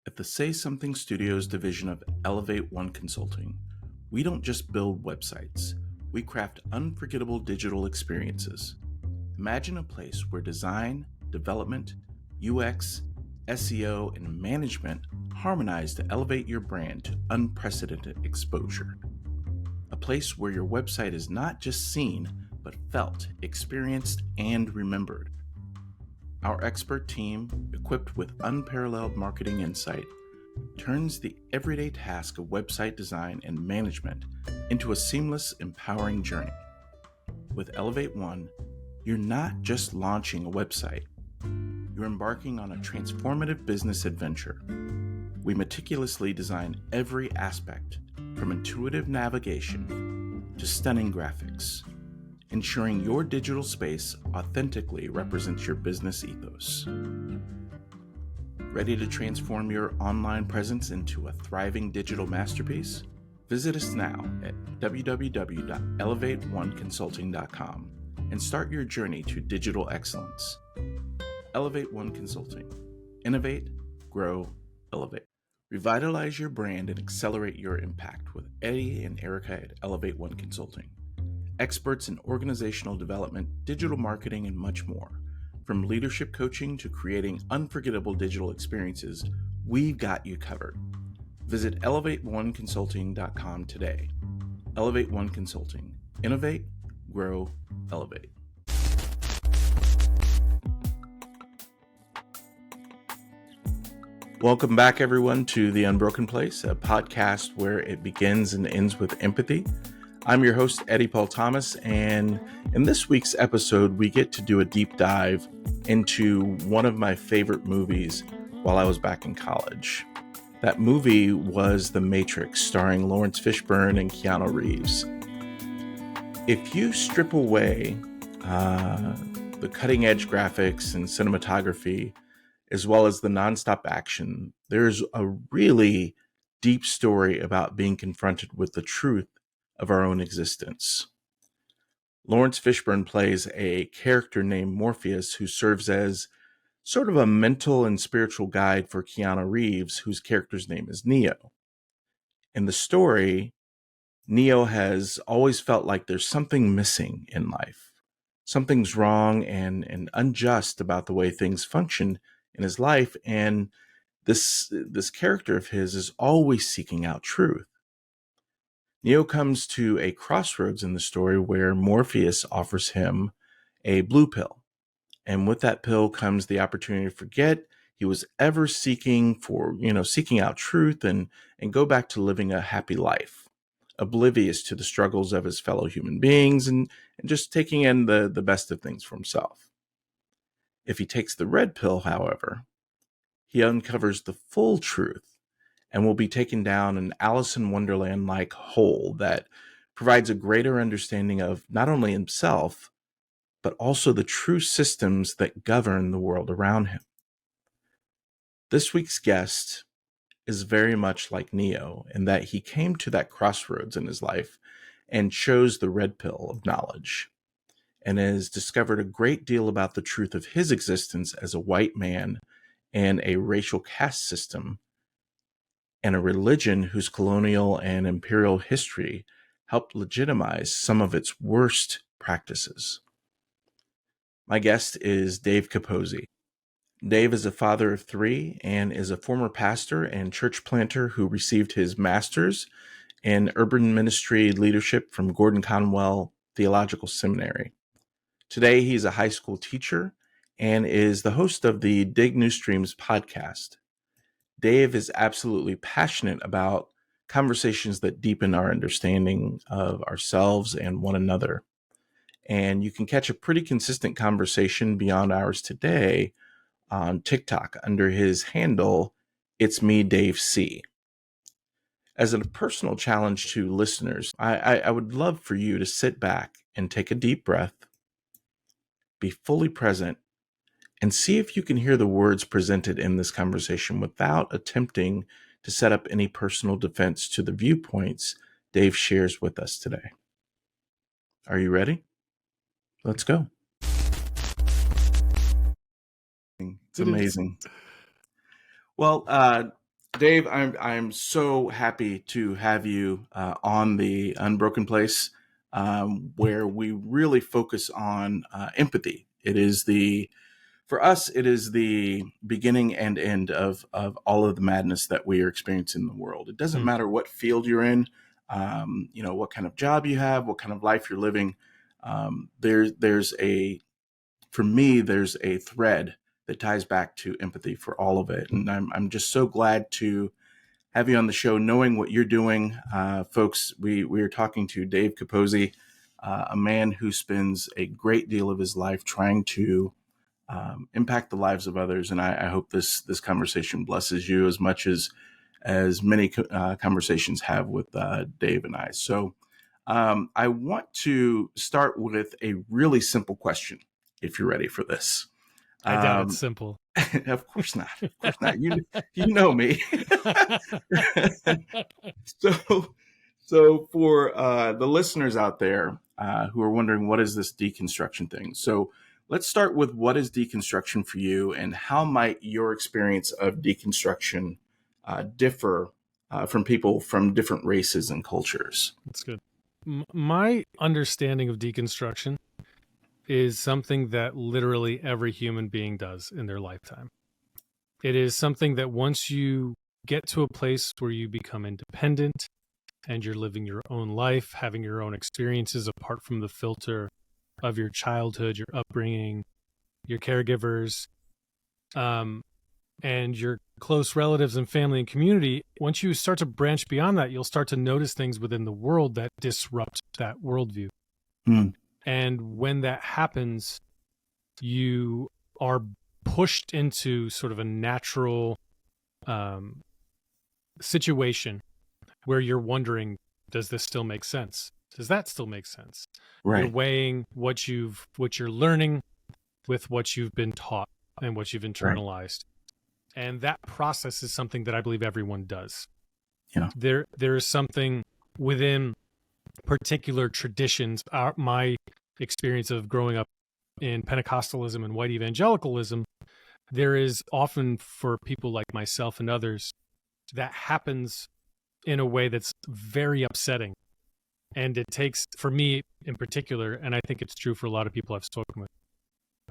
At the Say Something Studios division of Elevate One Consulting, we don't just build websites, we craft unforgettable digital experiences. Imagine a place where design, development, UX, SEO, and management harmonize to elevate your brand to unprecedented exposure. A place where your website is not just seen, but felt, experienced, and remembered. Our expert team, equipped with unparalleled marketing insight, turns the everyday task of website design and management into a seamless, empowering journey. With Elevate One, you're not just launching a website, you're embarking on a transformative business adventure. We meticulously design every aspect, from intuitive navigation to stunning graphics, ensuring your digital space authentically represents your business ethos. Ready to transform your online presence into a thriving digital masterpiece? Visit us now at www.elevateoneconsulting.com and start your journey to digital excellence. Elevate One Consulting. Innovate, grow, elevate. Revitalize your brand and accelerate your impact with Eddy and Erica at Elevate One Consulting. Experts in organizational development, digital marketing, and much more. From leadership coaching to creating unforgettable digital experiences, we've got you covered. Visit elevateoneconsulting.com today. Elevate One Consulting. Innovate, grow, elevate. Welcome back, everyone, to The Unbroken Place, a podcast where it begins and ends with empathy. I'm your host, Eddie Paul Thomas, and in this week's episode, we get to do a deep dive into one of my favorite movies while I was back in college. That movie was The Matrix, starring Lawrence Fishburne and Keanu Reeves. If you strip away the cutting-edge graphics and cinematography, as well as the nonstop action, there's a really deep story about being confronted with the truth of our own existence. Lawrence Fishburne plays a character named Morpheus who serves as sort of a mental and spiritual guide for Keanu Reeves, whose character's name is Neo. In the story, Neo has always felt like there's something missing in life. Something's wrong and unjust about the way things function in his life, and this character of his is always seeking out truth. Neo comes to a crossroads in the story where Morpheus offers him a blue pill. And with that pill comes the opportunity to forget he was ever seeking out truth and go back to living a happy life, oblivious to the struggles of his fellow human beings and just taking in the best of things for himself. If he takes the red pill, however, he uncovers the full truth and will be taken down an Alice in Wonderland-like hole that provides a greater understanding of not only himself, but also the true systems that govern the world around him. This week's guest is very much like Neo in that he came to that crossroads in his life and chose the red pill of knowledge, and has discovered a great deal about the truth of his existence as a white man and a racial caste system and a religion whose colonial and imperial history helped legitimize some of its worst practices. My guest is Dave Capozzi. Dave is a father of three and is a former pastor and church planter who received his master's in urban ministry leadership from Gordon Conwell Theological Seminary. Today, he's a high school teacher and is the host of the Dig New Streams podcast. Dave is absolutely passionate about conversations that deepen our understanding of ourselves and one another. And you can catch a pretty consistent conversation beyond ours today on TikTok under his handle, It's Me, Dave C. As a personal challenge to listeners, I would love for you to sit back and take a deep breath, be fully present, and see if you can hear the words presented in this conversation without attempting to set up any personal defense to the viewpoints Dave shares with us today. Are you ready? Let's go. It's amazing. Well, Dave, I'm so happy to have you on the Unbroken Place, where we really focus on empathy. It is the For us, it is the beginning and end of all of the madness that we are experiencing in the world. It doesn't Hmm. matter what field you're in, what kind of job you have, what kind of life you're living. There's a For me, there's a thread that ties back to empathy for all of it, and I'm just so glad to have you on the show, knowing what you're doing. Folks, we are talking to Dave Capozzi, a man who spends a great deal of his life trying to impact the lives of others. And I hope this conversation blesses you as much as many conversations have with Dave and I. So I want to start with a really simple question, if you're ready for this. I doubt it's Um, simple. of course not. Of course not. You know me. so so for the listeners out there who are wondering, what is this deconstruction thing? So let's start with, what is deconstruction for you, and how might your experience of deconstruction differ from people from different races and cultures? That's good. My understanding of deconstruction is something that literally every human being does in their lifetime. It is something that once you get to a place where you become independent and you're living your own life, having your own experiences apart from the filter of your childhood, your upbringing, your caregivers, and your close relatives and family and community, once you start to branch beyond that, you'll start to notice things within the world that disrupt that worldview. Mm. And when that happens, you are pushed into sort of a natural situation where you're wondering, does this still make sense? Does that still make sense? You're Right. weighing what you're learning with what you've been taught and what you've Right. internalized. And that process is something that I believe everyone does. Yeah. There is something within particular traditions. My experience of growing up in Pentecostalism and white evangelicalism, there is often, for people like myself and others, that happens in a way that's very upsetting. And it takes, for me in particular, and I think it's true for a lot of people I've spoken with,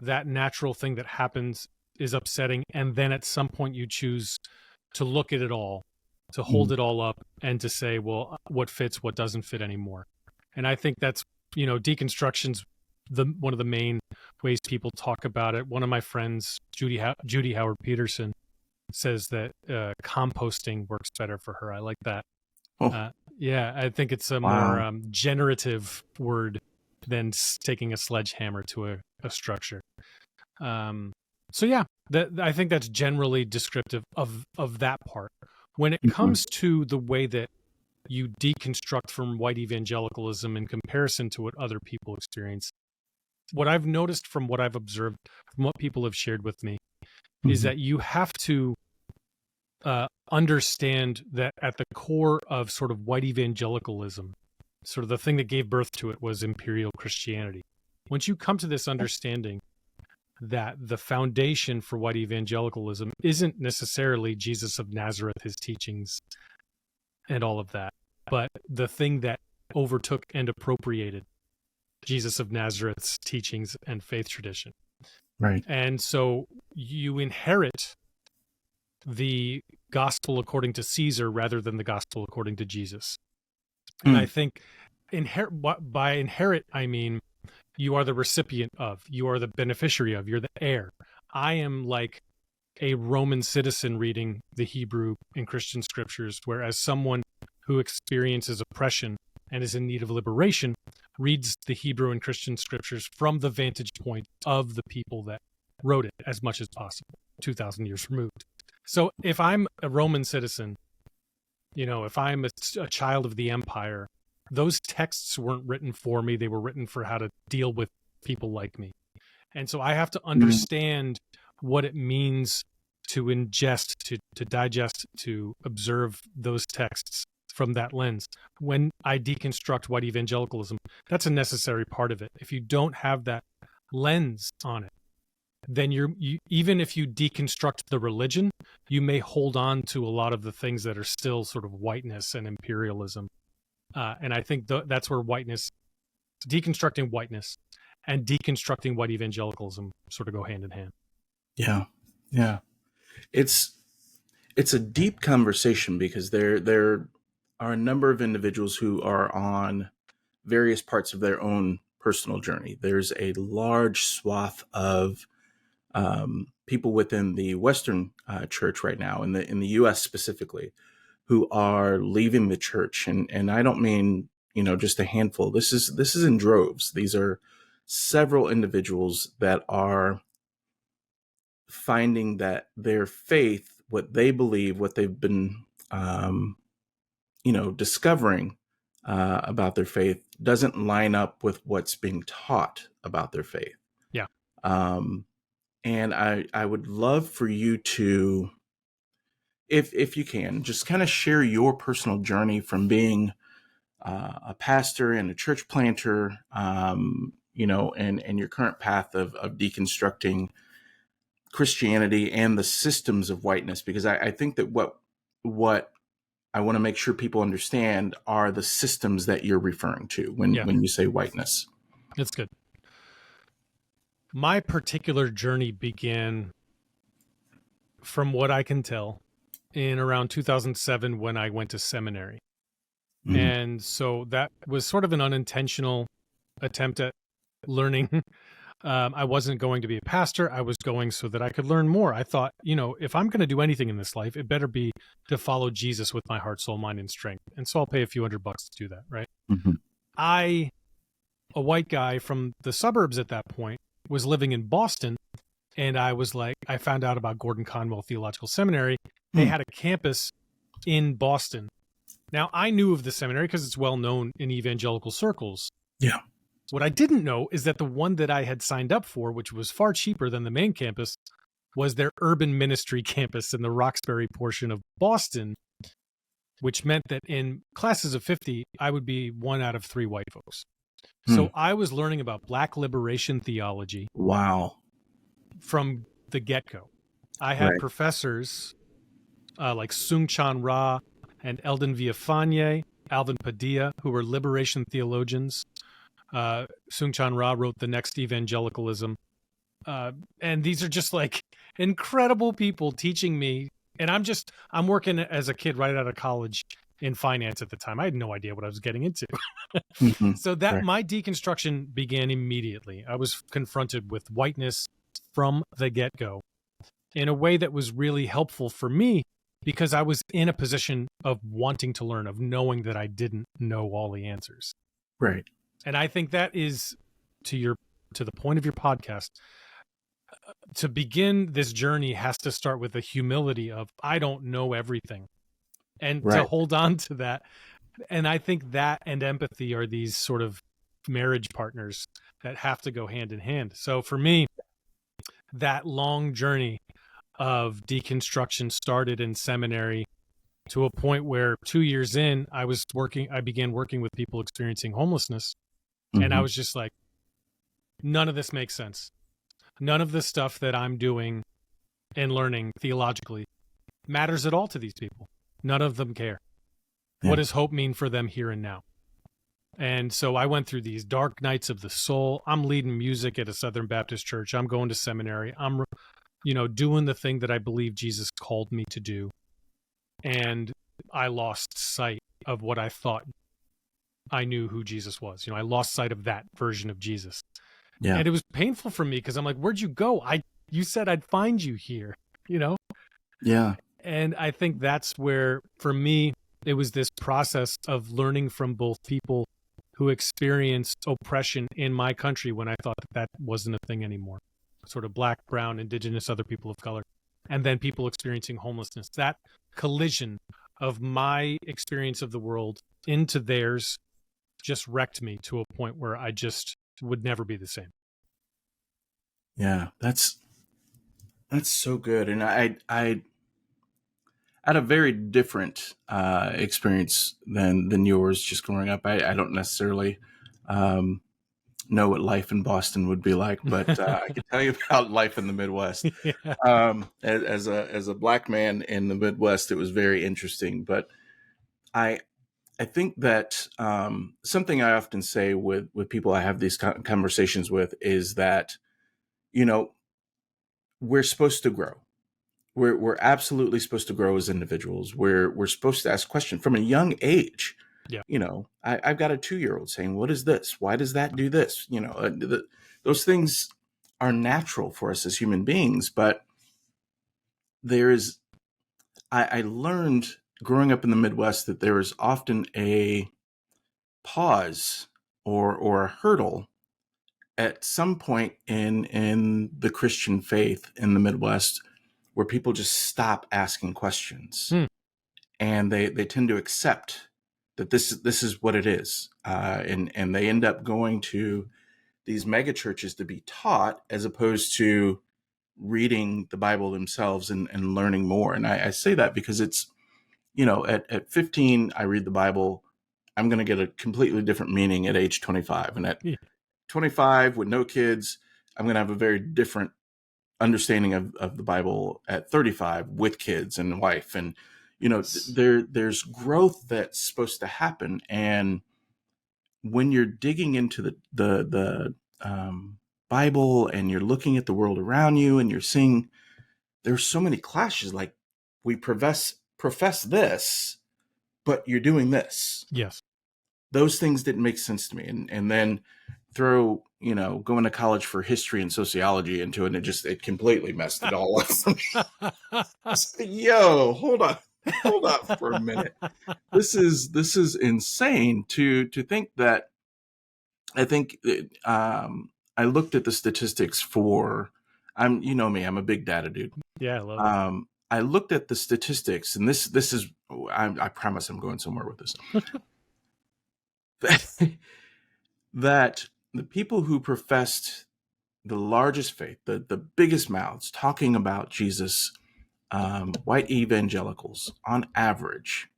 that natural thing that happens is upsetting, and then at some point you choose to look at it all, to hold it all up, and to say, well, what fits, what doesn't fit anymore. And I think that's, deconstruction's one of the main ways people talk about it. One of my friends, Judy Howard Peterson, says that composting works better for her. I like that. Oh, Yeah, I think it's a wow. more generative word than taking a sledgehammer to a structure. So yeah, I think that's generally descriptive of that part. When it comes to the way that you deconstruct from white evangelicalism in comparison to what other people experience, what I've noticed from what I've observed, from what people have shared with me, is that you have to understand that at the core of sort of white evangelicalism, sort of the thing that gave birth to it was imperial Christianity. Once you come to this understanding that the foundation for white evangelicalism isn't necessarily Jesus of Nazareth, his teachings, and all of that, but the thing that overtook and appropriated Jesus of Nazareth's teachings and faith tradition. Right. And so you inherit the gospel according to Caesar rather than the gospel according to Jesus. And I think by inherit, I mean you are the recipient of, you are the beneficiary of, you're the heir. I am like a Roman citizen reading the Hebrew and Christian scriptures, whereas someone who experiences oppression and is in need of liberation reads the Hebrew and Christian scriptures from the vantage point of the people that wrote it as much as possible, 2,000 years removed. So if I'm a Roman citizen, if I'm a child of the empire, those texts weren't written for me. They were written for how to deal with people like me. And so I have to understand what it means to ingest, to digest, to observe those texts from that lens. When I deconstruct white evangelicalism, that's a necessary part of it. If you don't have that lens on it, then you even if you deconstruct the religion, you may hold on to a lot of the things that are still sort of whiteness and imperialism. And I think that's where deconstructing whiteness and deconstructing white evangelicalism sort of go hand in hand. Yeah. Yeah. It's a deep conversation because there are a number of individuals who are on various parts of their own personal journey. There's a large swath of people within the Western church right now, in the U.S. specifically, who are leaving the church, and I don't mean just a handful. This is in droves. These are several individuals that are finding that their faith, what they believe, what they've been discovering about their faith, doesn't line up with what's being taught about their faith. Yeah. And I would love for you to, if you can, just kind of share your personal journey from being a pastor and a church planter, and your current path of deconstructing Christianity and the systems of whiteness, because I think that what I want to make sure people understand are the systems that you're referring to when you say whiteness. That's good. My particular journey began, from what I can tell, in around 2007 when I went to seminary. Mm-hmm. And so that was sort of an unintentional attempt at learning. I wasn't going to be a pastor. I was going so that I could learn more. I thought, if I'm going to do anything in this life, it better be to follow Jesus with my heart, soul, mind, and strength. And so I'll pay a few $100 to do that, right? Mm-hmm. A white guy from the suburbs at that point, was living in Boston, and I was like, I found out about Gordon Conwell Theological Seminary. They had a campus in Boston. Now, I knew of the seminary because it's well known in evangelical circles. Yeah. What I didn't know is that the one that I had signed up for, which was far cheaper than the main campus, was their urban ministry campus in the Roxbury portion of Boston, which meant that in classes of 50, I would be 1 out of 3 white folks. So I was learning about Black liberation theology. Wow. From the get-go. I had professors like Sung-Chan Ra and Eldon Villafañe, Alvin Padilla, who were liberation theologians. Sung-Chan Ra wrote The Next Evangelicalism. And these are just like incredible people teaching me. And I'm working as a kid right out of college in finance at the time. I had no idea what I was getting into. So my deconstruction began immediately. I was confronted with whiteness from the get-go in a way that was really helpful for me because I was in a position of wanting to learn, of knowing that I didn't know all the answers. Right. And I think that is, to the point of your podcast, to begin this journey has to start with the humility of, I don't know everything. And to hold on to that. And I think that and empathy are these sort of marriage partners that have to go hand in hand. So for me, that long journey of deconstruction started in seminary to a point where 2 years in, I began working with people experiencing homelessness. And I was just like, none of this makes sense. None of the stuff that I'm doing and learning theologically matters at all to these people. None of them care. Yeah. What does hope mean for them here and now? And so I went through these dark nights of the soul. I'm leading music at a Southern Baptist church. I'm going to seminary. I'm, doing the thing that I believe Jesus called me to do. And I lost sight of what I thought I knew who Jesus was. I lost sight of that version of Jesus. Yeah. And it was painful for me because I'm like, where'd you go? You said I'd find you here, Yeah. And I think that's where, for me, it was this process of learning from both people who experienced oppression in my country when I thought that wasn't a thing anymore. Sort of Black, brown, indigenous, other people of color. And then people experiencing homelessness. That collision of my experience of the world into theirs just wrecked me to a point where I just would never be the same. Yeah, that's so good. And I had a very different experience than yours just growing up. I don't necessarily know what life in Boston would be like, but I can tell you about life in the Midwest. Yeah. As a black man in the Midwest, it was very interesting. But I I think that something I often say with people I have these conversations with is that, you know, we're supposed to grow. We're absolutely supposed to grow as individuals. We're supposed to ask questions from a young age. Yeah. You know, I've got a 2-year-old saying, "What is this? Why does that do this?" You know, those things are natural for us as human beings. But there is, I learned growing up in the Midwest that there is often a pause or a hurdle at some point in the Christian faith in the Midwest where people just stop asking questions. Hmm. And they tend to accept that this is what it is, and they end up going to these mega churches to be taught as opposed to reading the Bible themselves and learning more. And I say that because it's, you know, at 15 I read the Bible, I'm going to get a completely different meaning at age 25, and at Yeah. 25 with no kids, I'm going to have a very different understanding of the Bible at 35 with kids and wife. And, you know, there's growth that's supposed to happen. And when you're digging into the Bible and you're looking at the world around you and you're seeing there's so many clashes, like we profess this, but you're doing this. Yes. Those things didn't make sense to me. And then throw, you know, going to college for history and sociology into it, and it completely messed it all up for me. Yo, hold on for a minute. This is insane to think that. I think I looked at the statistics for, you know me, I'm a big data dude. Yeah, I love it. I looked at the statistics, and this is, I promise I'm going somewhere with this. That the people who professed the largest faith, the biggest mouths talking about Jesus, white evangelicals on average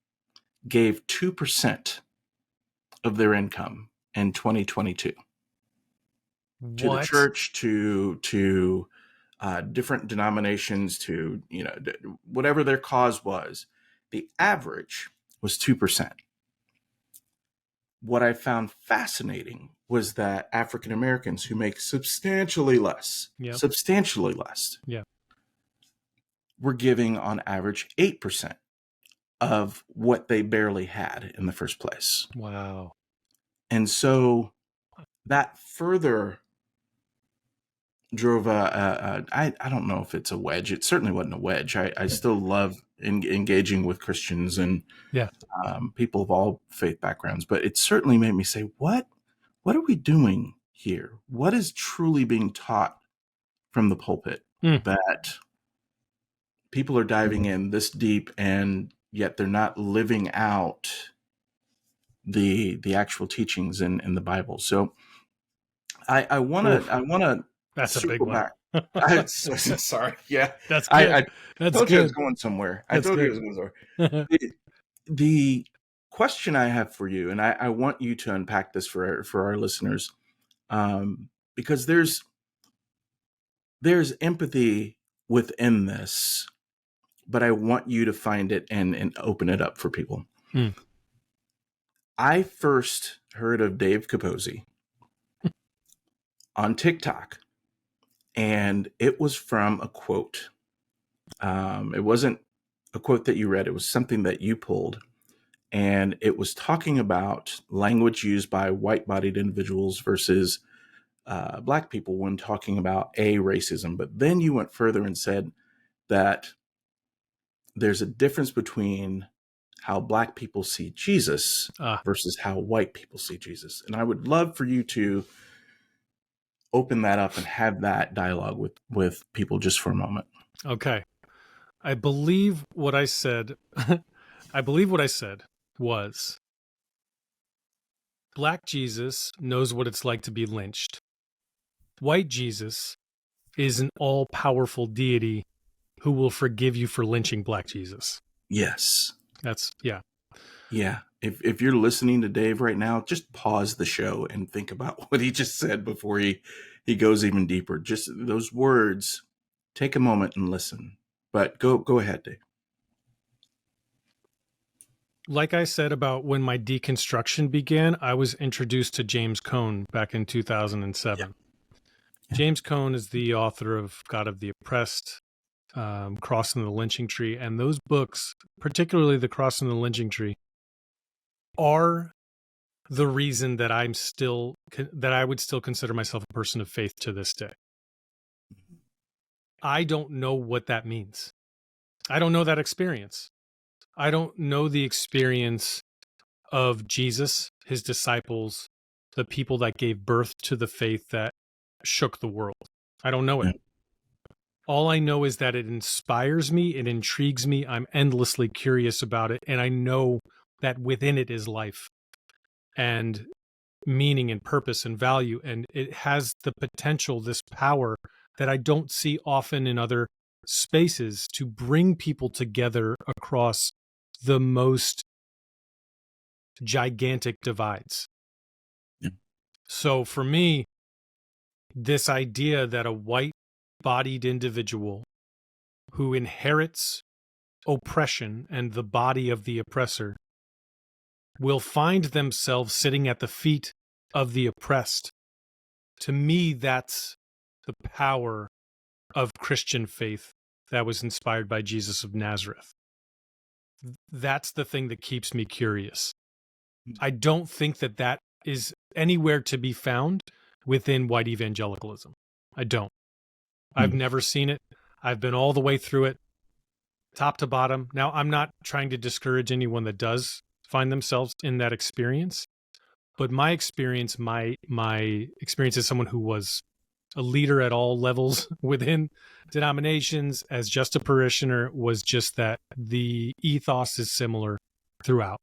gave 2% of their income in 2022 to the What? church, to different denominations, to, you know, whatever their cause was. The average was 2%. What I found fascinating was that African Americans who make substantially less, Yep. substantially less, Yeah. were giving on average 8% of what they barely had in the first place. Wow. And so that further drove I don't know if it's a wedge. It certainly wasn't a wedge. I still love engaging with Christians and Yeah. people of all faith backgrounds, but it certainly made me say, what are we doing here? What is truly being taught from the pulpit that people are diving in this deep, and yet they're not living out the actual teachings in the Bible? So I want to That's a big circle one. back. Sorry. Yeah. That's good. I That's told you I was good. going somewhere. I That's told you I good. was going somewhere. The question I have for you, and I want you to unpack this for our listeners, because there's empathy within this, but I want you to find it and open it up for people. Mm. I first heard of Dave Capozzi on TikTok, and it was from a quote. It wasn't a quote that you read. It was something that you pulled, and it was talking about language used by white-bodied individuals versus Black people when talking about racism. But then you went further and said that there's a difference between how Black people see Jesus versus how white people see Jesus. And I would love for you to open that up and have that dialogue with people just for a moment. Okay. I believe what I said. I believe what I said was Black Jesus knows what it's like to be lynched. White Jesus is an all-powerful deity who will forgive you for lynching Black Jesus. Yes. That's, yeah. Yeah. if you're listening to Dave right now, just pause the show and think about what he just said before he goes even deeper. Just those words, take a moment and listen. But go ahead, Dave. Like I said about when my deconstruction began, I was introduced to James Cone back in 2007. Yeah. James Cone is the author of God of the Oppressed, Crossing the Lynching Tree, and those books, particularly the Crossing the Lynching Tree, are the reason that I would still consider myself a person of faith to this day. I don't know what that means. I don't know that experience. I don't know the experience of Jesus, his disciples, the people that gave birth to the faith that shook the world. I don't know it. Yeah. All I know is that it inspires me, it intrigues me, I'm endlessly curious about it, and I know that within it is life and meaning and purpose and value, and it has the potential, this power that I don't see often in other spaces to bring people together across the most gigantic divides. Yeah. So for me, this idea that a white-bodied individual who inherits oppression and the body of the oppressor will find themselves sitting at the feet of the oppressed, to me, that's the power of Christian faith that was inspired by Jesus of Nazareth. That's the thing that keeps me curious. I don't think that that is anywhere to be found within white evangelicalism. I don't. I've never seen it. I've been all the way through it, top to bottom. Now, I'm not trying to discourage anyone that does find themselves in that experience, but my experience as someone who was a leader at all levels within denominations as just a parishioner was just that the ethos is similar throughout.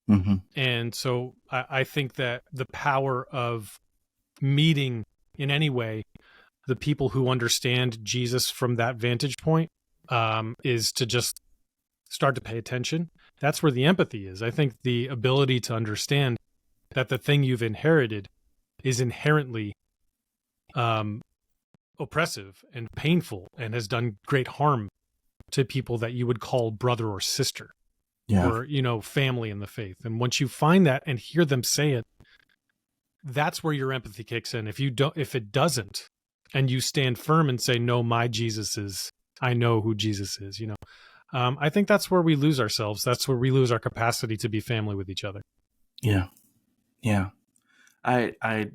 Mm-hmm. And so I think that the power of meeting in any way the people who understand Jesus from that vantage point is to just start to pay attention. That's where the empathy is. I think the ability to understand that the thing you've inherited is inherently oppressive and painful and has done great harm to people that you would call brother or sister. Yeah. Or, family in the faith. And once you find that and hear them say it, that's where your empathy kicks in. If it doesn't, and you stand firm and say, no, I know who Jesus is, I think that's where we lose ourselves. That's where we lose our capacity to be family with each other. Yeah. Yeah. I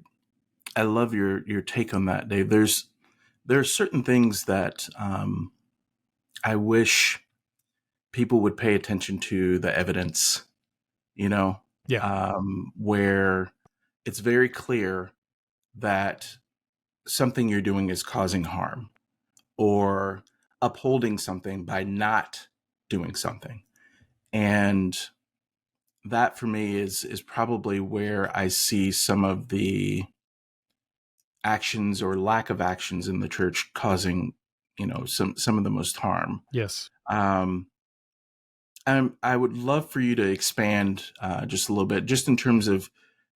love your take on that, Dave. There are certain things that I wish people would pay attention to the evidence, where it's very clear that something you're doing is causing harm or upholding something by not doing something. And that for me is probably where I see some of the actions or lack of actions in the church causing, some of the most harm. Yes. I would love for you to expand just a little bit, just in terms of,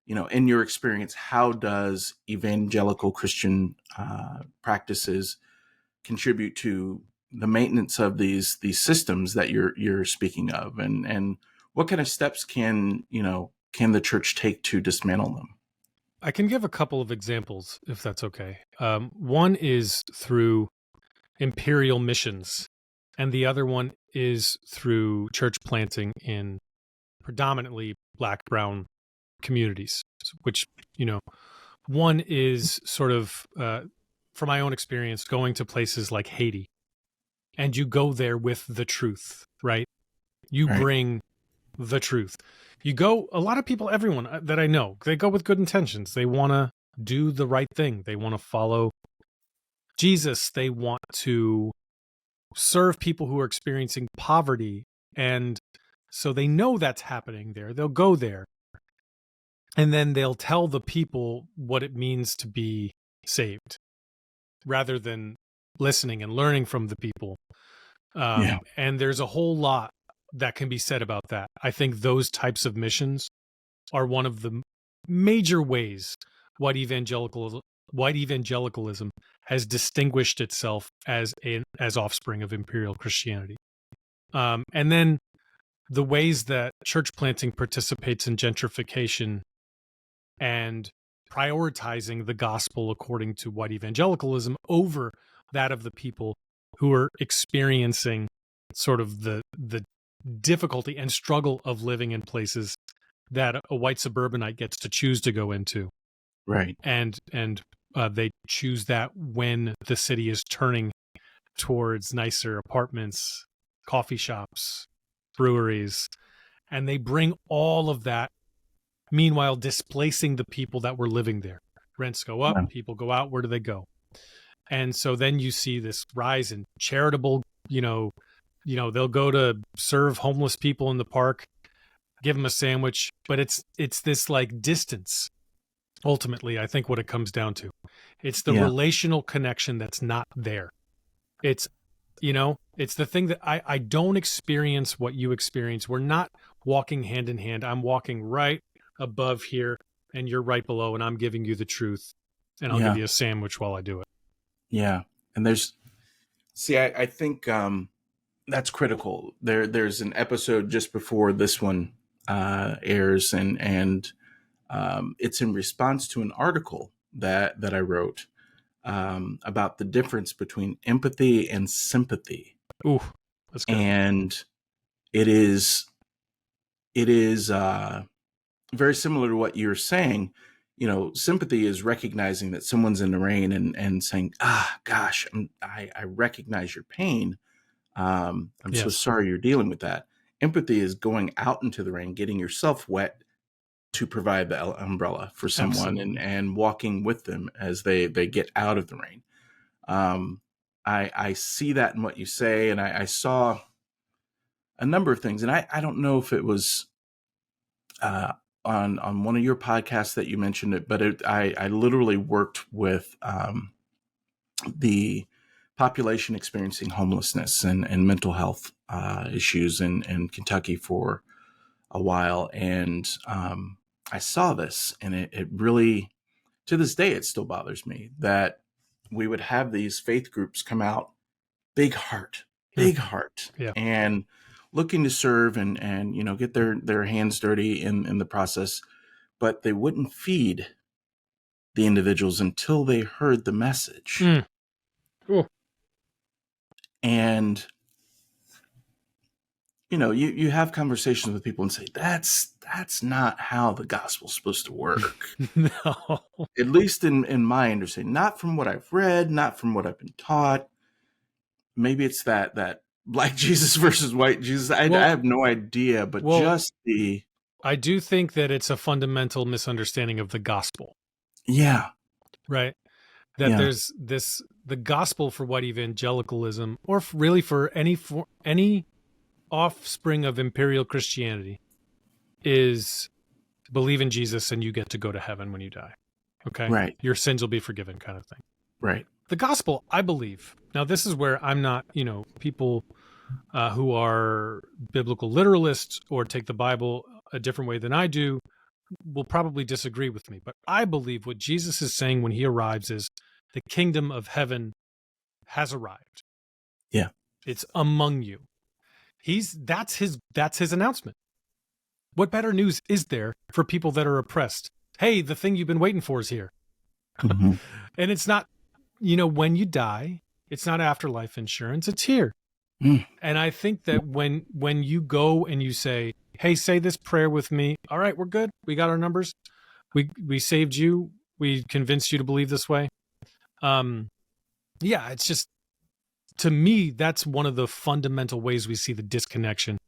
in your experience, how does evangelical Christian practices contribute to the maintenance of these systems that you're speaking of, and what kind of steps can the church take to dismantle them? I can give a couple of examples, if that's okay. One is through imperial missions, and the other one is through church planting in predominantly Black, brown communities, which, one is sort of, from my own experience, going to places like Haiti, and you go there with the truth, right? You bring the truth. You go, a lot of people, everyone that I know, they go with good intentions. They want to do the right thing. They want to follow Jesus. They want to serve people who are experiencing poverty. And so they know that's happening there. They'll go there. And then they'll tell the people what it means to be saved rather than listening and learning from the people. And there's a whole lot that can be said about that. I think those types of missions are one of the major ways white evangelicalism has distinguished itself as offspring of imperial Christianity. And then the ways that church planting participates in gentrification and prioritizing the gospel according to white evangelicalism over that of the people who are experiencing sort of the difficulty and struggle of living in places that a white suburbanite gets to choose to go into. Right. And they choose that when the city is turning towards nicer apartments, coffee shops, breweries, and they bring all of that, meanwhile displacing the people that were living there. Rents go up, people go out, where do they go? And so then you see this rise in charitable, they'll go to serve homeless people in the park, give them a sandwich, but it's this like distance. Ultimately, I think what it comes down to, it's the relational connection that's not there. It's, it's the thing that I don't experience what you experience. We're not walking hand in hand. I'm walking right above here and you're right below, and I'm giving you the truth, and I'll give you a sandwich while I do it. Yeah. And I think that's critical. There's an episode just before this one airs, and it's in response to an article that I wrote about the difference between empathy and sympathy. Ooh, that's good. And it is very similar to what you're saying. Sympathy is recognizing that someone's in the rain and saying, gosh, I recognize your pain. I'm so sorry you're dealing with that. Empathy is going out into the rain, getting yourself wet to provide the umbrella for someone and walking with them as they get out of the rain. I see that in what you say, and I saw a number of things, and I don't know if it was on one of your podcasts that you mentioned it, but I literally worked with the population experiencing homelessness and mental health issues in Kentucky for a while, and I saw this, and it really, to this day, it still bothers me that we would have these faith groups come out, big heart, and looking to serve and get their hands dirty in the process, but they wouldn't feed the individuals until they heard the message. Cool. And you have conversations with people and say, that's not how the gospel's supposed to work. No. At least in my understanding, not from what I've read, not from what I've been taught. Maybe it's that black Jesus versus white Jesus. I have no idea, but I do think that it's a fundamental misunderstanding of the gospel. Yeah. Right. That there's the gospel for white evangelicalism, or really for any offspring of imperial Christianity, is believe in Jesus and you get to go to heaven when you die. Okay. Right. Your sins will be forgiven, kind of thing. Right. The gospel, I believe. Now, this is where I'm not, people who are biblical literalists or take the Bible a different way than I do will probably disagree with me. But I believe what Jesus is saying when he arrives is the kingdom of heaven has arrived. Yeah. It's among you. That's his announcement. What better news is there for people that are oppressed? Hey, the thing you've been waiting for is here. Mm-hmm. And it's not, when you die, it's not afterlife insurance, it's here. And I think that when you go and you say, hey, say this prayer with me. All right, we're good. We got our numbers. We saved you. We convinced you to believe this way. It's just, to me, that's one of the fundamental ways we see the disconnection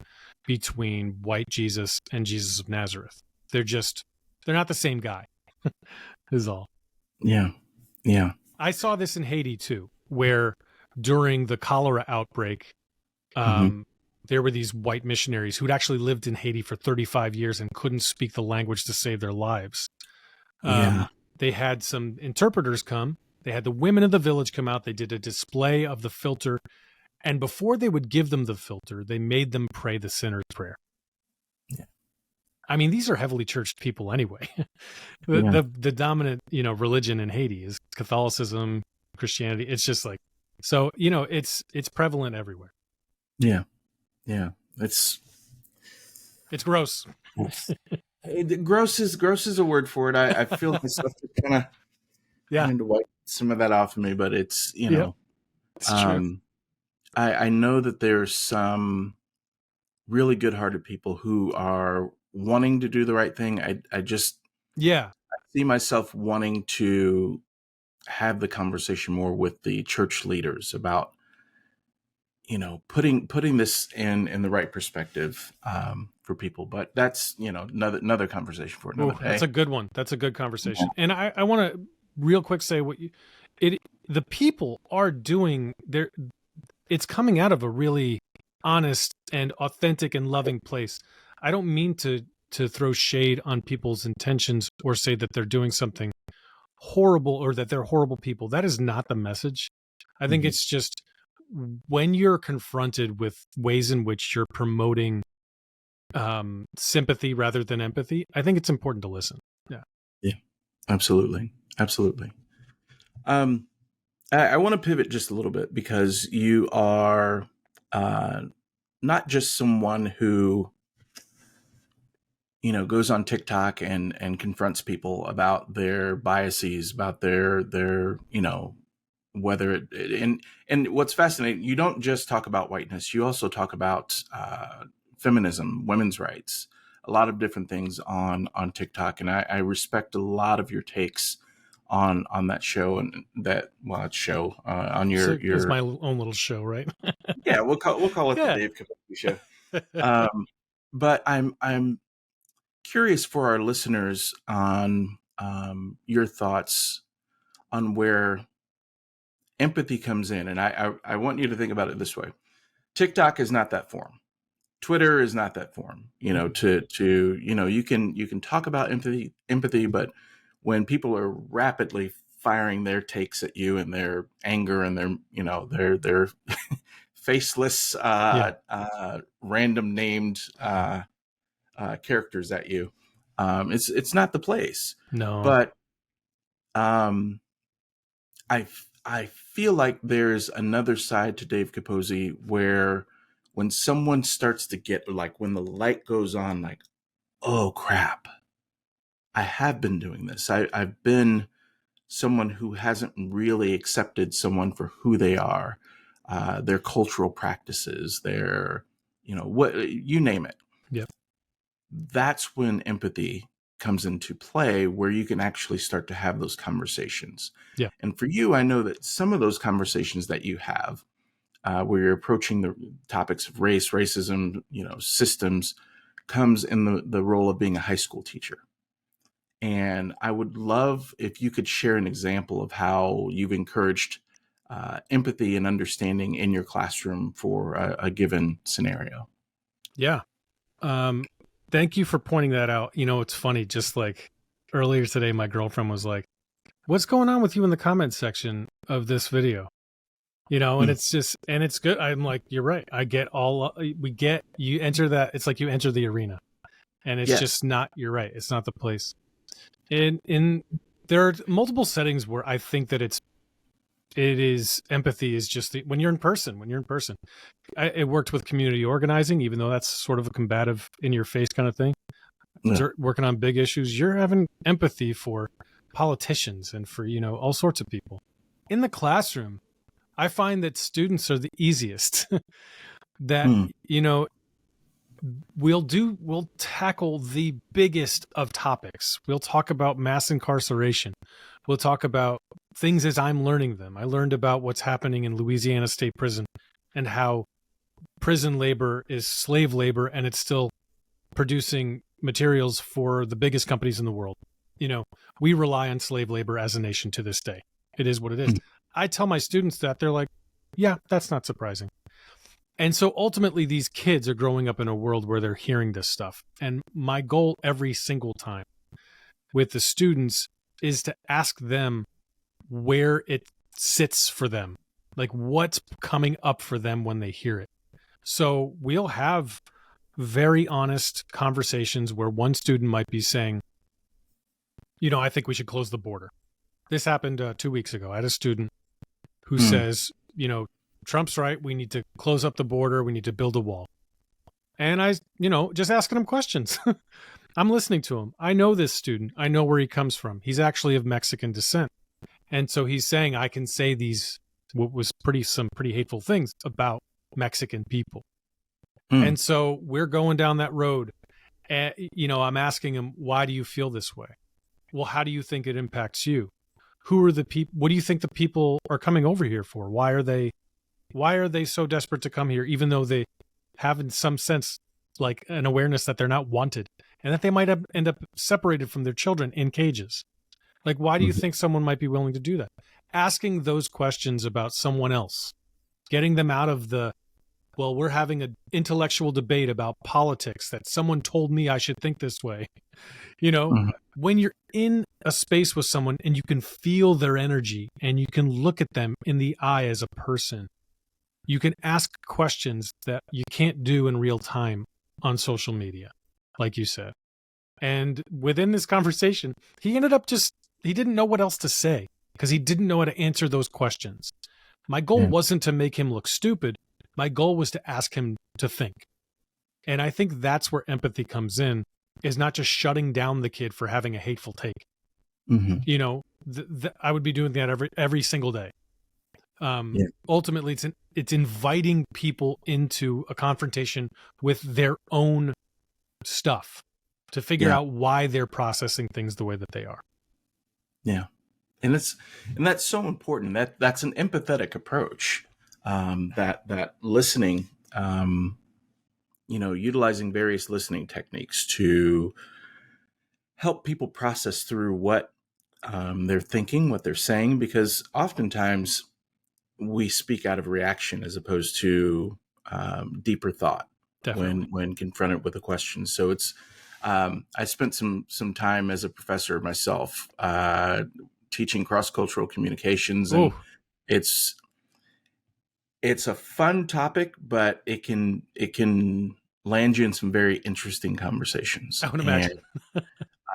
between white Jesus and Jesus of Nazareth. They're not the same guy, is all. Yeah. Yeah. I saw this in Haiti too, where during the cholera outbreak, there were these white missionaries who'd actually lived in Haiti for 35 years and couldn't speak the language to save their lives. They had some interpreters come. They had the women of the village come out. They did a display of the filter, And before they would give them the filter, they made them pray the sinner's prayer. Yeah. I mean, these are heavily churched people anyway. Yeah. The dominant, religion in Haiti is Catholicism, Christianity. It's just like, so, it's prevalent everywhere. Yeah. Yeah. It's gross. Gross is a word for it. I feel myself kind of trying to wipe some of that off of me, but it's, it's true. I know that there's some really good-hearted people who are wanting to do the right thing. I see myself wanting to have the conversation more with the church leaders about, putting this in the right perspective for people. But that's, another conversation for another day. That's a good one. That's a good conversation. Yeah. And I want to real quick say the people are doing it's coming out of a really honest and authentic and loving place. I don't mean to throw shade on people's intentions or say that they're doing something horrible or that they're horrible people. That is not the message. I think it's just when you're confronted with ways in which you're promoting sympathy rather than empathy, I think it's important to listen. Yeah, absolutely. I want to pivot just a little bit because you are not just someone who goes on TikTok and confronts people about their biases, about their whether it and what's fascinating, you don't just talk about whiteness, you also talk about feminism, women's rights, a lot of different things on TikTok, and I respect a lot of your takes on that show and that show on your it's my own little show, right? Yeah, we'll call it the Dave Capozzi show. But I'm curious for our listeners on your thoughts on where empathy comes in, and I want you to think about it this way: TikTok is not that forum. Twitter is not that forum. You can talk about empathy, but when people are rapidly firing their takes at you and their anger and their faceless random named characters at you, it's not the place. No, but I feel like there's another side to Dave Capozzi where when someone starts to get, like, when the light goes on, like, oh crap, I have been doing this. I've been someone who hasn't really accepted someone for who they are, their cultural practices, their, what, you name it. Yep. That's when empathy comes into play, where you can actually start to have those conversations. Yeah. And for you, I know that some of those conversations that you have, where you're approaching the topics of race, racism, systems, comes in the role of being a high school teacher. And I would love if you could share an example of how you've encouraged empathy and understanding in your classroom for a given scenario. Yeah. Thank you for pointing that out. It's funny, just like earlier today, my girlfriend was like, what's going on with you in the comments section of this video? And it's just, and it's good. I'm like, you're right. You enter that. It's like you enter the arena and it's just not, you're right. It's not the place. And there are multiple settings where I think that empathy is just when you're in person. It worked with community organizing, even though that's sort of a combative, in your face kind of thing. Yeah. Working on big issues, you're having empathy for politicians and for, all sorts of people. In the classroom, I find that students are the easiest. That, we'll tackle the biggest of topics. We'll talk about mass incarceration. We'll talk about things as I'm learning them. I learned about what's happening in Louisiana State Prison and how prison labor is slave labor and it's still producing materials for the biggest companies in the world. We rely on slave labor as a nation to this day. It is what it is. I tell my students that, they're like, yeah, that's not surprising. And so ultimately these kids are growing up in a world where they're hearing this stuff. And my goal every single time with the students is to ask them where it sits for them. Like what's coming up for them when they hear it. So we'll have very honest conversations where one student might be saying, I think we should close the border. This happened 2 weeks ago. I had a student who says, Trump's right. We need to close up the border. We need to build a wall. And I, just asking him questions. I'm listening to him. I know this student. I know where he comes from. He's actually of Mexican descent. And so he's saying I can say some pretty hateful things about Mexican people. And so we're going down that road. And, I'm asking him, why do you feel this way? Well, how do you think it impacts you? Who are the people? What do you think the people are coming over here for? Why are they so desperate to come here, even though they have in some sense like an awareness that they're not wanted and that they might end up separated from their children in cages? Like, why do you think someone might be willing to do that? Asking those questions about someone else, getting them out of we're having an intellectual debate about politics that someone told me I should think this way. When you're in a space with someone and you can feel their energy and you can look at them in the eye as a person, you can ask questions that you can't do in real time on social media, like you said. And within this conversation, he ended up he didn't know what else to say because he didn't know how to answer those questions. My goal wasn't to make him look stupid. My goal was to ask him to think. And I think that's where empathy comes in, is not just shutting down the kid for having a hateful take. I would be doing that every single day. Ultimately, it's inviting people into a confrontation with their own stuff to figure out why they're processing things the way that they are. Yeah. And that's so important. That's an empathetic approach. That listening, utilizing various listening techniques to help people process through what they're thinking, what they're saying, because oftentimes we speak out of reaction as opposed to deeper thought. Definitely. when confronted with a question. So it's I spent some time as a professor myself, teaching cross-cultural communications, and it's a fun topic, but it can land you in some very interesting conversations. I would imagine.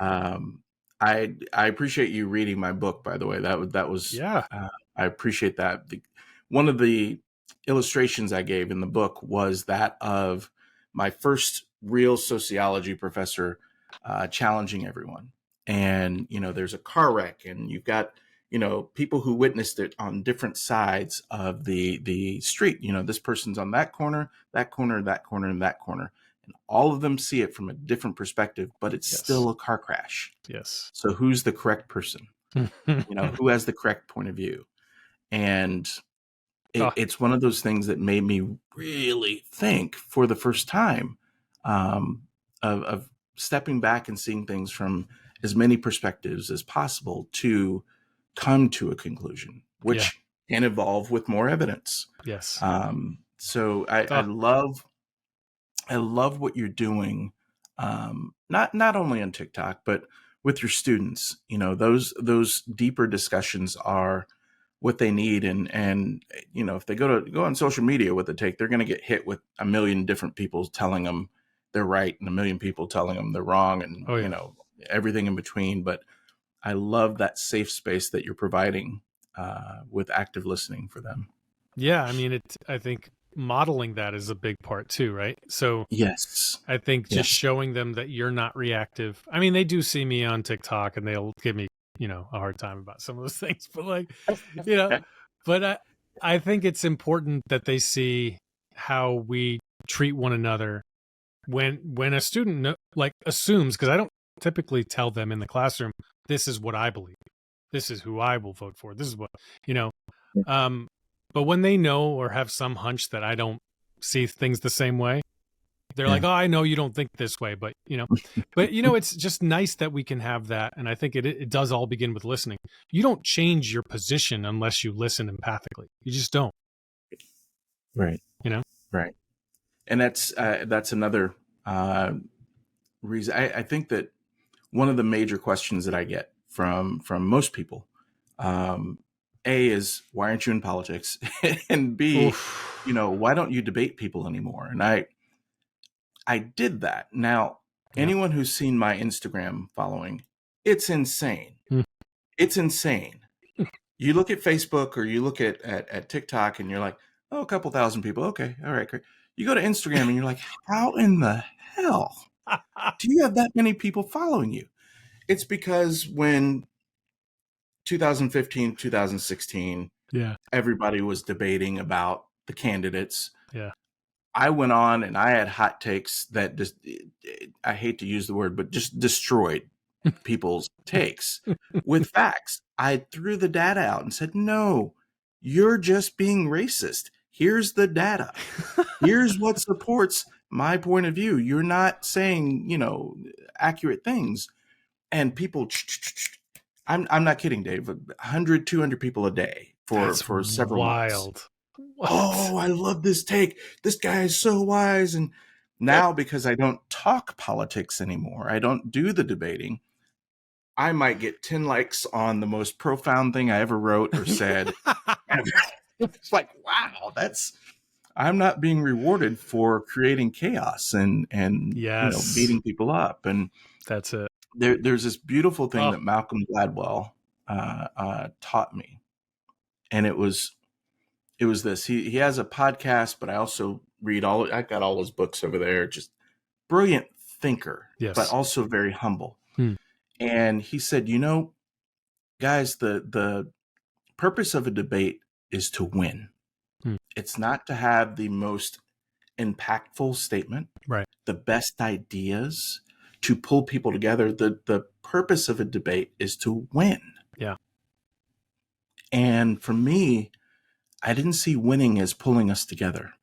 And, I appreciate you reading my book, by the way. That was I appreciate that. One of the illustrations I gave in the book was that of my first real sociology professor challenging everyone. And, there's a car wreck and you've got, people who witnessed it on different sides of the street. This person's on that corner, that corner, that corner, and that corner. And all of them see it from a different perspective, but it's still a car crash. Yes. So who's the correct person? Who has the correct point of view? And it's one of those things that made me really think for the first time of stepping back and seeing things from as many perspectives as possible to come to a conclusion, which can evolve with more evidence. Yes. So I love what you're doing, not only on TikTok, but with your students. Those deeper discussions are what they need. And if they go on social media with a take, they're going to get hit with a million different people telling them they're right and a million people telling them they're wrong, and everything in between. But I love that safe space that you're providing with active listening for them. Yeah, I mean, I think modeling that is a big part too, right? So yes, I think just showing them that you're not reactive. I mean, they do see me on TikTok and they'll give me, a hard time about some of those things, but but I think it's important that they see how we treat one another when a student assumes, because I don't typically tell them in the classroom, this is what I believe, this is who I will vote for, this is what, but when they know or have some hunch that I don't see things the same way, they're like, oh, I know you don't think this way, but it's just nice that we can have that. And I think it does all begin with listening. You don't change your position unless you listen empathically. You just don't. Right. Right. And that's another reason. I think that one of the major questions that I get from most people A is, why aren't you in politics? And B, Oof. why don't you debate people anymore? And I did that. Now, Yeah. anyone who's seen my Instagram following, it's insane. Mm. It's insane. You look at Facebook or you look at TikTok and you're like, oh, a couple thousand people. Okay. All right, great. You go to Instagram and you're like, how in the hell do you have that many people following you? It's because when 2015, 2016, Yeah. everybody was debating about the candidates. Yeah. I went on and I had hot takes that just, I hate to use the word, but just destroyed people's takes with facts. I threw the data out and said, no, you're just being racist. Here's the data. Here's what supports my point of view. You're not saying, accurate things. And people, I'm not kidding, Dave, 100, 200 people a day for several months. Wild. What? Oh, I love this take. This guy is so wise. And now, because I don't talk politics anymore, I don't do the debating, I might get 10 likes on the most profound thing I ever wrote or said. It's like, wow, I'm not being rewarded for creating chaos and Yes. beating people up. And that's it. There's this beautiful thing that Malcolm Gladwell taught me. And it was this. He has a podcast, but I also read I've got all his books over there. Just brilliant thinker, Yes. but also very humble. And he said, guys, the purpose of a debate is to win. It's not to have the most impactful statement, right? The best ideas, to pull people together. The purpose of a debate is to win. Yeah. And for me, I didn't see winning as pulling us together.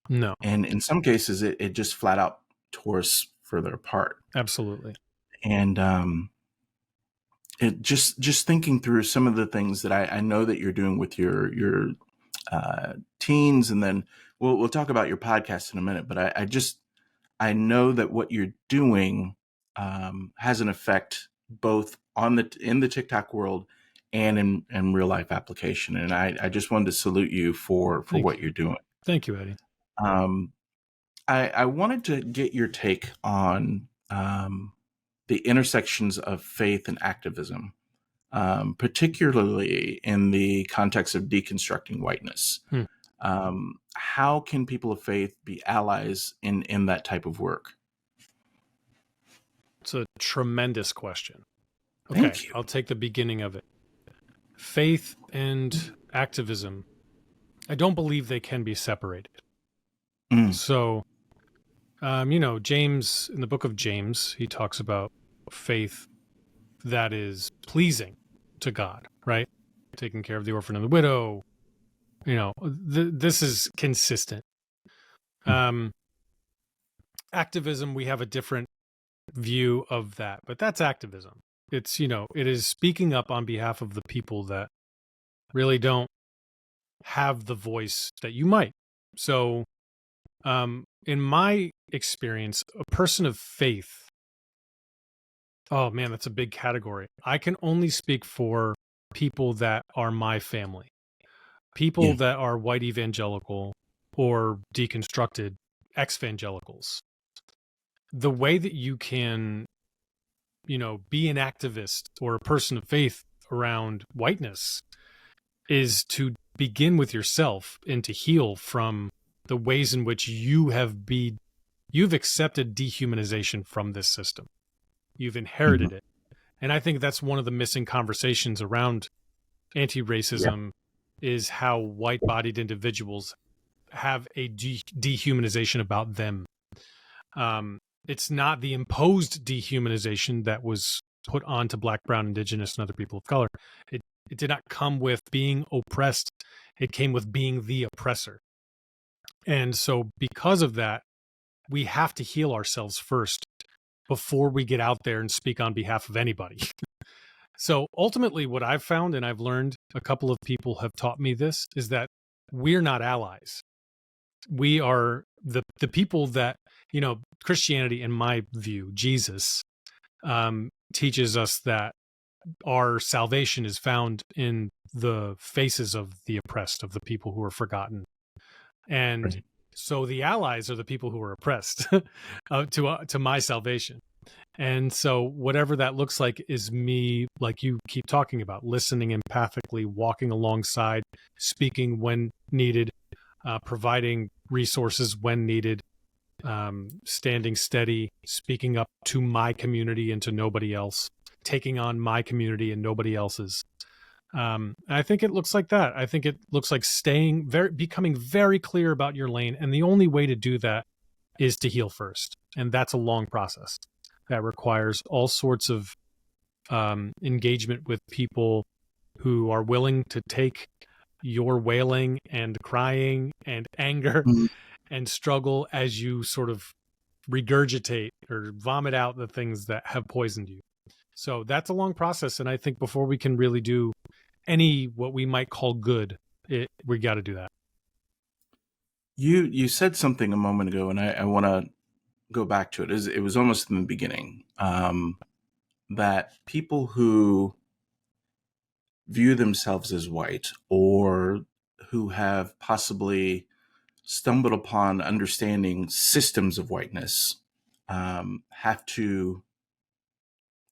No. And in some cases, it just flat out tore us further apart. Absolutely. And it just thinking through some of the things that I know that you're doing with your teens, and then we'll talk about your podcast in a minute. But I know that what you're doing has an effect both in the TikTok world and in real life application. And I just wanted to salute you for what you're doing. Thank you, Eddie. I wanted to get your take on the intersections of faith and activism, particularly in the context of deconstructing whiteness. How can people of faith be allies in that type of work? It's a tremendous question. Okay, Thank you. I'll take the beginning of it. Faith and activism, I don't believe they can be separated. So, James, in the book of James, he talks about faith that is pleasing to God, right? Taking care of the orphan and the widow. This is consistent. Activism, we have a different view of that, but that's activism. It's, it is speaking up on behalf of the people that really don't have the voice that you might. So, in my experience, a person of faith, oh man, that's a big category. I can only speak for people that are my family, people that are white evangelical or deconstructed ex-evangelicals. The way that you can, be an activist or a person of faith around whiteness is to begin with yourself and to heal from the ways in which you've accepted dehumanization from this system. You've inherited it. And I think that's one of the missing conversations around anti-racism is how white-bodied individuals have a dehumanization about them. It's not the imposed dehumanization that was put onto Black, Brown, Indigenous, and other people of color. It did not come with being oppressed. It came with being the oppressor. And so because of that, we have to heal ourselves first before we get out there and speak on behalf of anybody. So ultimately what I've found, and I've learned, a couple of people have taught me this, is that we're not allies. We are the people that, Christianity, in my view, Jesus, teaches us that our salvation is found in the faces of the oppressed, of the people who are forgotten. And Right. so the allies are the people who are oppressed to my salvation. And so whatever that looks like is me, like you keep talking about, listening empathically, walking alongside, speaking when needed, providing resources when needed, standing steady, speaking up to my community and to nobody else, taking on my community and nobody else's. I think it looks like that. I think it looks like becoming very clear about your lane. And the only way to do that is to heal first. And that's a long process that requires all sorts of engagement with people who are willing to take your wailing and crying and anger and struggle as you sort of regurgitate or vomit out the things that have poisoned you. So that's a long process. And I think before we can really do any what we might call good, we got to do that. You said something a moment ago, and I want to go back to it. It was almost in the beginning, that people who view themselves as white, or who have possibly stumbled upon understanding systems of whiteness, have to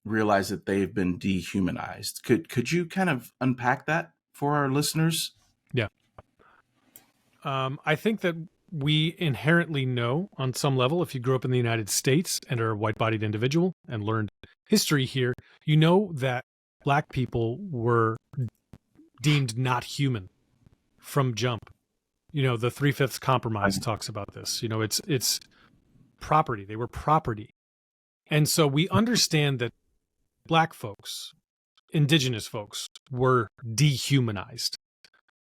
realize that they've been dehumanized. Could you kind of unpack that for our listeners? Yeah. I think that we inherently know on some level, if you grew up in the United States and are a white-bodied individual and learned history here, you know that Black people were deemed not human from jump. You know, the 3/5 compromise talks about this. You know, it's property. They were property. And so we understand that Black folks, indigenous folks, were dehumanized.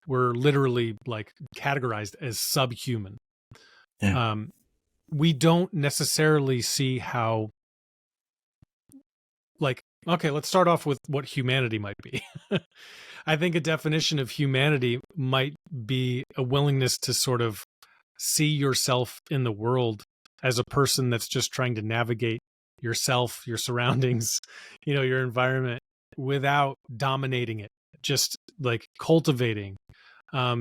Were literally like categorized as subhuman. Yeah. We don't necessarily see how, like, okay, let's start off with what humanity might be. I think a definition of humanity might be a willingness to sort of see yourself in the world as a person that's just trying to navigate yourself, your surroundings, you know, your environment without dominating it, just like cultivating,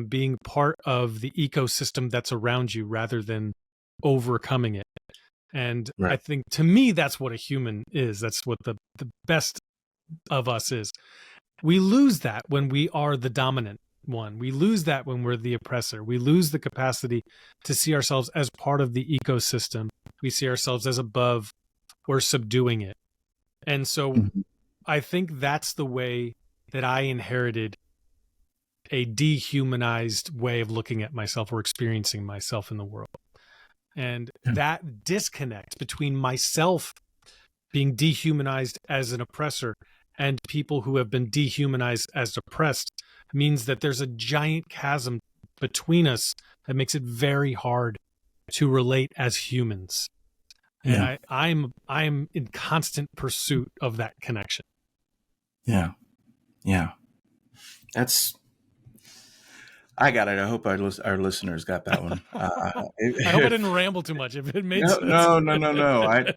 being part of the ecosystem that's around you rather than overcoming it. And Right. I think, to me, that's what a human is. That's what the best of us is. We lose that when we are the dominant one. We lose that when we're the oppressor. We lose the capacity to see ourselves as part of the ecosystem. We see ourselves as above or subduing it. And so I think that's the way that I inherited a dehumanized way of looking at myself or experiencing myself in the world. And that disconnect between myself being dehumanized as an oppressor and people who have been dehumanized as oppressed means that there's a giant chasm between us that makes it very hard to relate as humans. And I'm in constant pursuit of that connection. Yeah. I got it. I hope our listeners got that one. I hope I didn't ramble too much. If it made sense. No.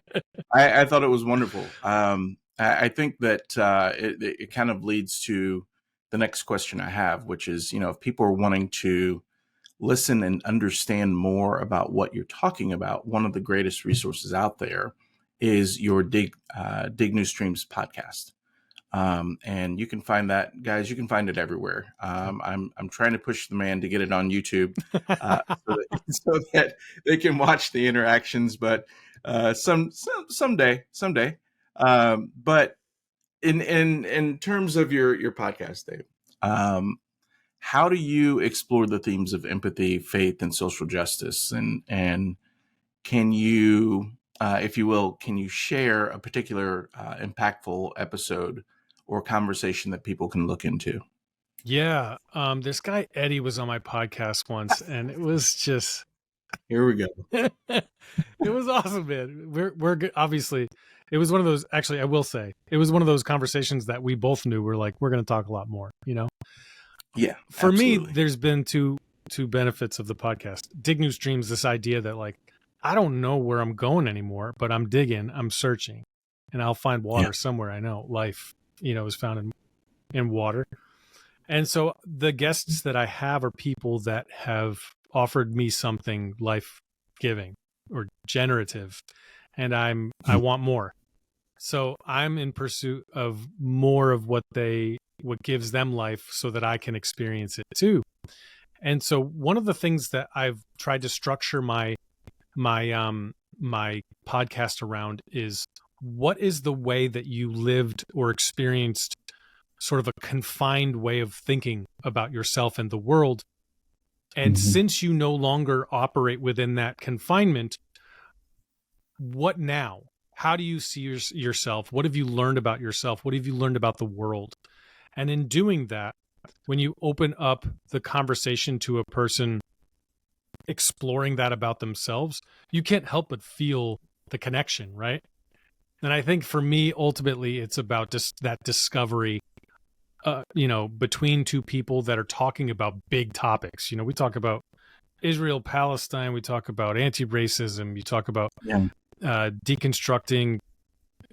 I thought it was wonderful. I think that it kind of leads to the next question I have, which is, you know, if people are wanting to listen and understand more about what you're talking about, one of the greatest resources out there is your Dig New Streams podcast. And you can find that, guys. You can find it everywhere. I'm trying to push the man to get it on YouTube so that they can watch the interactions. But someday. But in terms of your podcast, Dave, how do you explore the themes of empathy, faith, and social justice? And can you, if you will, can you share a particular impactful episode or conversation that people can look into? Yeah. This guy, Eddy, was on my podcast once, and it was just... Here we go. It was awesome, man. We're good. Obviously, it was one of those, actually, I will say, it was one of those conversations that we both knew we're like, we're going to talk a lot more, you know? Yeah. For absolutely. me, there's been two benefits of the podcast. Dig New Streams, this idea that, like, I don't know where I'm going anymore, but I'm digging, I'm searching, and I'll find water somewhere. I know life, you know, is found in water. And so the guests that I have are people that have offered me something life-giving or generative, and I want more. So I'm in pursuit of more of what gives them life so that I can experience it too. And so one of the things that I've tried to structure my podcast around is, what is the way that you lived or experienced sort of a confined way of thinking about yourself and the world? And since you no longer operate within that confinement, what now? How do you see yourself? What have you learned about yourself? What have you learned about the world? And in doing that, when you open up the conversation to a person exploring that about themselves, you can't help but feel the connection, right? And I think for me, ultimately, it's about just that discovery, between two people that are talking about big topics. We talk about Israel, Palestine, we talk about anti-racism, you talk about deconstructing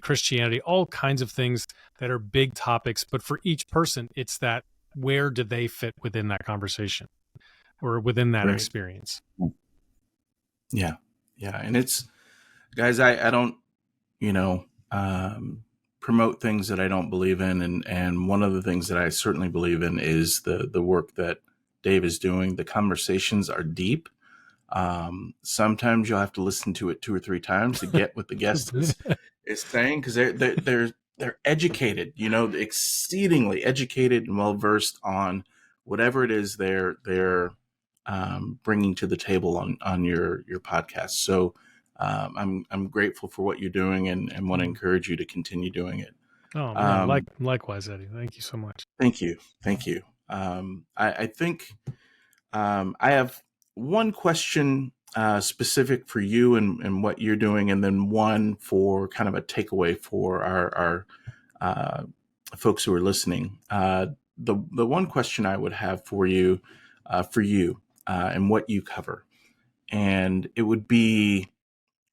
Christianity, all kinds of things that are big topics. But for each person, it's that, where do they fit within that conversation or within that experience? Yeah. And it's, guys, I don't, promote things that I don't believe in. And one of the things that I certainly believe in is the work that Dave is doing. The conversations are deep. Sometimes you'll have to listen to it 2 or 3 times to get what the guest is saying, because they're educated, exceedingly educated and well versed on whatever it is they're bringing to the table on your podcast. So I'm grateful for what you're doing and want to encourage you to continue doing it. Oh man, likewise, Eddie. Thank you so much. Thank you. I think I have one question specific for you and what you're doing, and then one for kind of a takeaway for our folks who are listening. The one question I would have for you and what you cover, and it would be,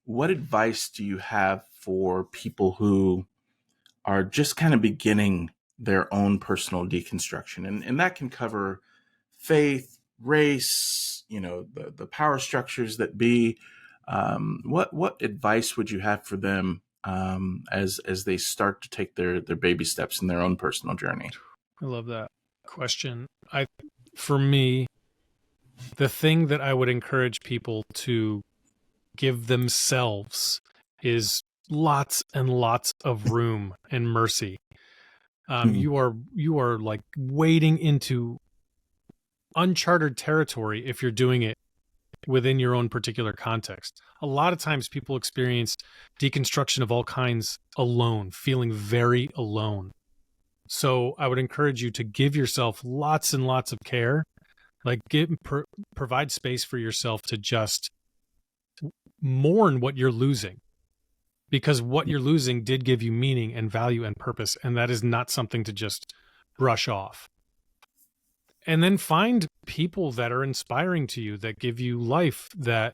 what advice do you have for people who are just kind of beginning their own personal deconstruction? And that can cover faith, race, the power structures that be. What advice would you have for them as they start to take their baby steps in their own personal journey? I love that question. For me, the thing that I would encourage people to give themselves is lots and lots of room and mercy. You are like wading into uncharted territory if you're doing it within your own particular context. A lot of times people experience deconstruction of all kinds alone, feeling very alone. So I would encourage you to give yourself lots and lots of care, like provide space for yourself to just mourn what you're losing, because what you're losing did give you meaning and value and purpose, and that is not something to just brush off. And then find people that are inspiring to you, that give you life, that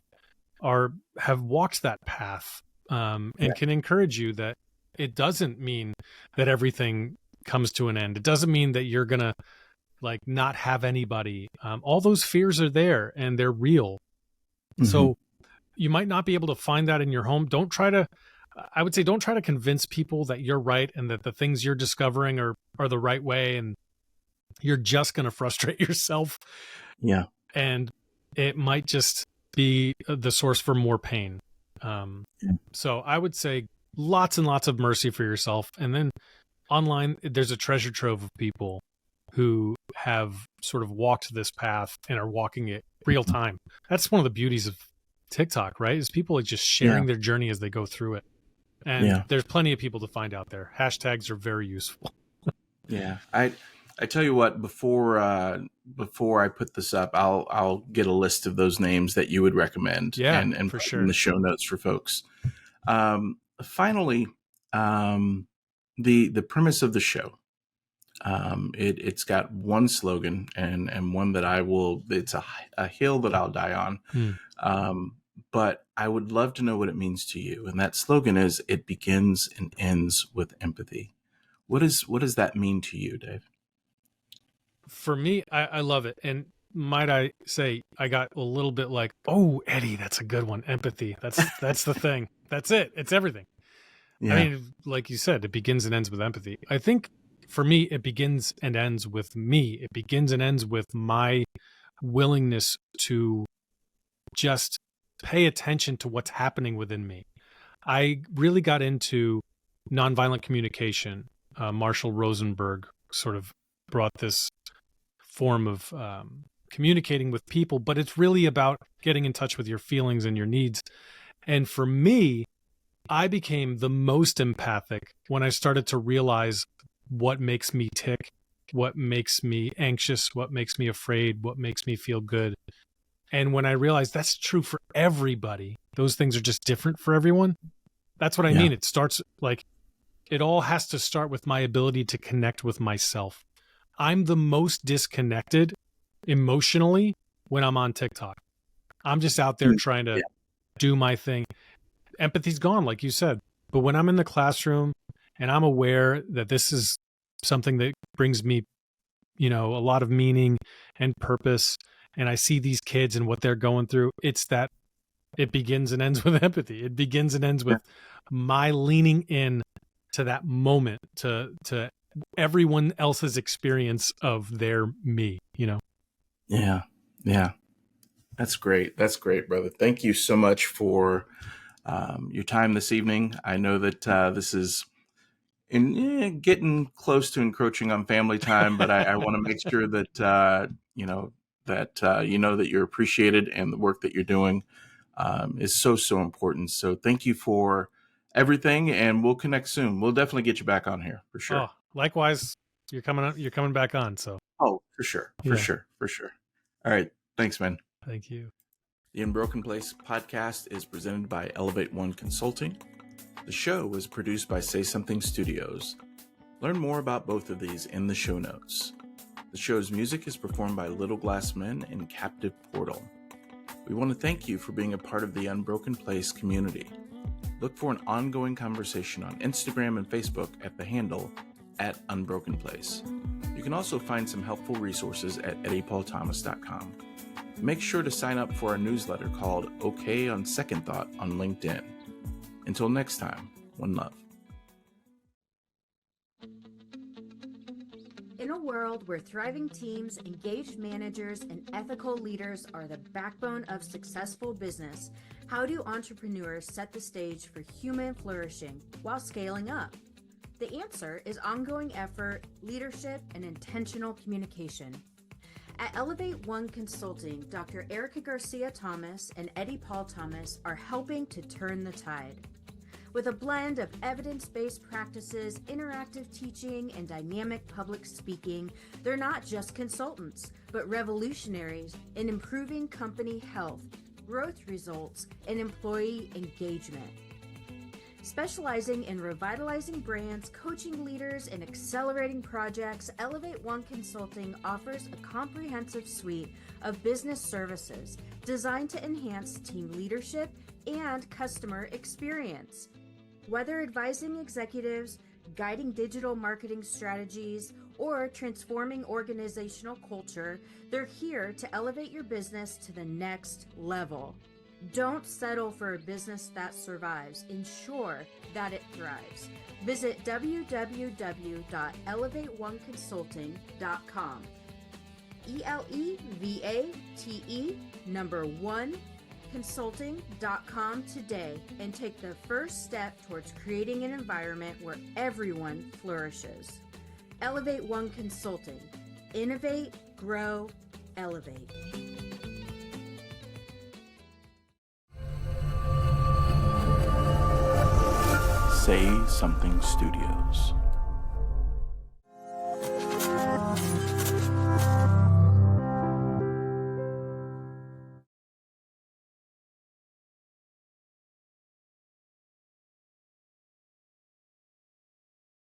have walked that path, and can encourage you that it doesn't mean that everything comes to an end. It doesn't mean that you're gonna not have anybody. All those fears are there and they're real. So you might not be able to find that in your home. Don't try to convince people that you're right and that the things you're discovering are the right way, and you're just going to frustrate yourself. Yeah. And it might just be the source for more pain. So I would say lots and lots of mercy for yourself. And then online, there's a treasure trove of people who have sort of walked this path and are walking it real time. That's one of the beauties of TikTok, right? Is people are just sharing their journey as they go through it. And there's plenty of people to find out there. Hashtags are very useful. Yeah. I tell you what, before I put this up, I'll get a list of those names that you would recommend, and for put sure in the show notes for folks. Finally, the premise of the show, it's got one slogan and one that it's a hill that I'll die on. But I would love to know what it means to you. And that slogan is, it begins and ends with empathy. What does that mean to you, Dave? for me, I love it. And might I say, I got a little bit like, oh, Eddy, that's a good one. Empathy. That's the thing. That's it. It's everything. Yeah. I mean, like you said, it begins and ends with empathy. I think for me, it begins and ends with me. It begins and ends with my willingness to just pay attention to what's happening within me. I really got into nonviolent communication. Marshall Rosenberg sort of brought this form of communicating with people, but it's really about getting in touch with your feelings and your needs. And for me, I became the most empathic when I started to realize what makes me tick, what makes me anxious, what makes me afraid, what makes me feel good. And when I realized that's true for everybody, those things are just different for everyone. That's what I mean. It starts like, it all has to start with my ability to connect with myself. I'm the most disconnected emotionally when I'm on TikTok. I'm just out there trying to do my thing. Empathy's gone, like you said. But when I'm in the classroom and I'm aware that this is something that brings me, a lot of meaning and purpose, and I see these kids and what they're going through, it's that it begins and ends with empathy. It begins and ends with my leaning in to that moment, to everyone else's experience of their me, Yeah. That's great. That's great, brother. Thank you so much for your time this evening. I know that this is getting close to encroaching on family time, but I want to make sure that that you're appreciated and the work that you're doing is so important. So thank you for everything, and we'll connect soon. We'll definitely get you back on here for sure. Oh, likewise, you're coming back on. So for sure. All right, thanks, man. Thank you. The Unbroken Place podcast is presented by Elevate One Consulting. The show was produced by Say Something Studios. Learn more about both of these in the show notes. The show's music is performed by Little Glass Men and Captive Portal. We want to thank you for being a part of the Unbroken Place community. Look for an ongoing conversation on Instagram and Facebook at the handle @UnbrokenPlace. You can also find some helpful resources at eddypaulthomas.com. Make sure to sign up for our newsletter called OK on Second Thought on LinkedIn. Until next time, one love. In a world where thriving teams, engaged managers, and ethical leaders are the backbone of successful business, how do entrepreneurs set the stage for human flourishing while scaling up? The answer is ongoing effort, leadership, and intentional communication. At Elevate One Consulting, Dr. Erica Garcia Thomas and Eddy Paul Thomas are helping to turn the tide. With a blend of evidence-based practices, interactive teaching, and dynamic public speaking, they're not just consultants, but revolutionaries in improving company health, growth results, and employee engagement. Specializing in revitalizing brands, coaching leaders, and accelerating projects, Elevate One Consulting offers a comprehensive suite of business services designed to enhance team leadership and customer experience. Whether advising executives, guiding digital marketing strategies, or transforming organizational culture, they're here to elevate your business to the next level. Don't settle for a business that survives. Ensure that it thrives. Visit www.elevateoneconsulting.com. ELEVATE 1consulting.com today and take the first step towards creating an environment where everyone flourishes. Elevate One Consulting. Innovate, grow, elevate. Say Something Studios.